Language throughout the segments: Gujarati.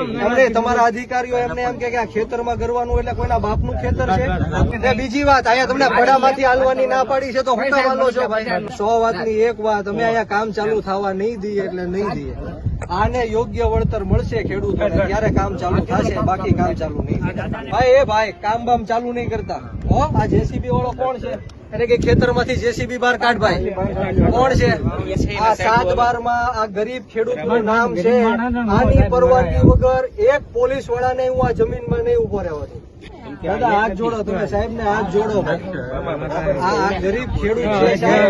એમને તમારા અધિકારીઓ એમને એમ કે આ ખેતરમાં કરવાનું એટલે કોઈના બાપનું ખેતર છે. બીજી વાત, અહીંયા તમને પડામાંથી હાલવાની ના પાડી છે તો હું કામ હાલો છો ભાઈ? 100 વાતની એક વાત, અમે અહીંયા કામ ચાલુ થવા નહીં દઈએ એટલે નહીં દઈએ. આને યોગ્ય વળતર મળશે ખેડૂતોને ત્યારે કામ ચાલુ થશે, બાકી કામ ચાલુ નહીં. ભાઈ એ ભાઈ કામ બામ ચાલુ નહીં કરતા હો. આ જેસીબી વાળો કોણ છે? એટલે કે ખેતરમાંથી જેસીબી બહાર કાઢ ભાઈ. કોણ છે આ? 7/12 માં આ ગરીબ ખેડૂતનું નામ છે. આની પરવાનગી વગર એક પોલીસ વાળાને હું આ જમીનમાં નહીં ઉભો રહેવો છું. દાદા હાથ જોડો, તમે સાહેબ ને હાથ જોડો. આ ગરીબ ખેડૂત છે સાહેબ.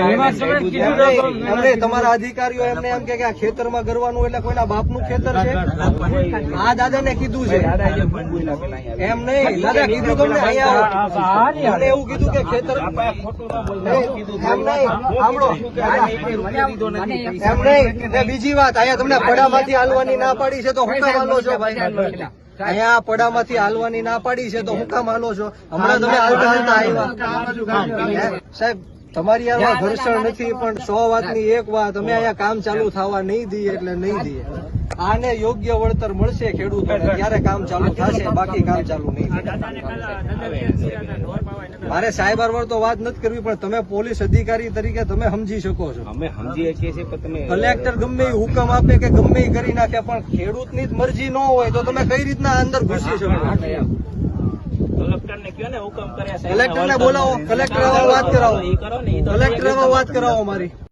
એમને તમારા અધિકારીઓ એમને એમ કે આ ખેતરમાં કરવાનું એટલે કોઈના બાપનું ખેતર છે. આ દાદા ને કીધું છે એમ નહીં. દાદા કીધું તમને અહીંયા મને એવું કીધું કે ખેતર એમ નહીં. બીજી વાત, અહીંયા તમને પડામાંથી હાલવાની ના પાડી છે તો હું કામ હાલો છો ભાઈ? અહીંયા પડામાંથી હાલવાની ના પાડી છે તો હું કામ હાલો છો? હમણાં તમે હાલતા આવ્યા સાહેબ. તમારી યાર ઘર્ષણ નથી, પણ 100 વાતની એક વાત, અમે અહીંયા કામ ચાલુ થવા નહીં દઈએ એટલે નહીં દઈએ. આને યોગ્ય વળતર મળશે ખેડૂતોને ત્યારે કામ ચાલુ થશે, બાકી કામ ચાલુ નહીં. મારે સાયબર પર તો વાત નથી કરવી, પણ તમે પોલીસ અધિકારી તરીકે તમે સમજી શકો છો. અમે સમજીએ છીએ, પણ તમે કલેક્ટર ગમે એ હુકમ આપે કે ગમે એ કરી નાખે, પણ ખેડૂતની જ મરજી ન હોય તો તમે કઈ રીતના અંદર ઘૂસી શકો? કલેક્ટરને કયો ને હુકમ કર્યા, કલેક્ટરને બોલાવો, કલેક્ટર વાત કરાવો, કલેક્ટર વાત કરાવો મારી.